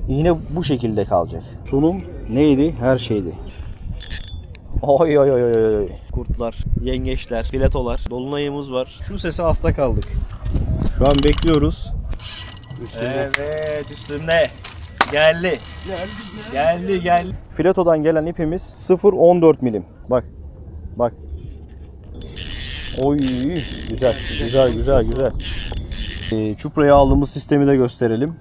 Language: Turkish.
İğne bu şekilde kalacak. Sunum neydi? Her şeydi. Oy oy oy oy. Kurtlar, yengeçler, filetolar. Dolunayımız var. Şu sese hasta kaldık. Şu an bekliyoruz. Üstünde. Evet, üstünde. Geldi. Geldi. Filetodan gelen ipimiz 0.14 milim. Bak. Oy, güzel. Çupraya aldığımız sistemi de gösterelim.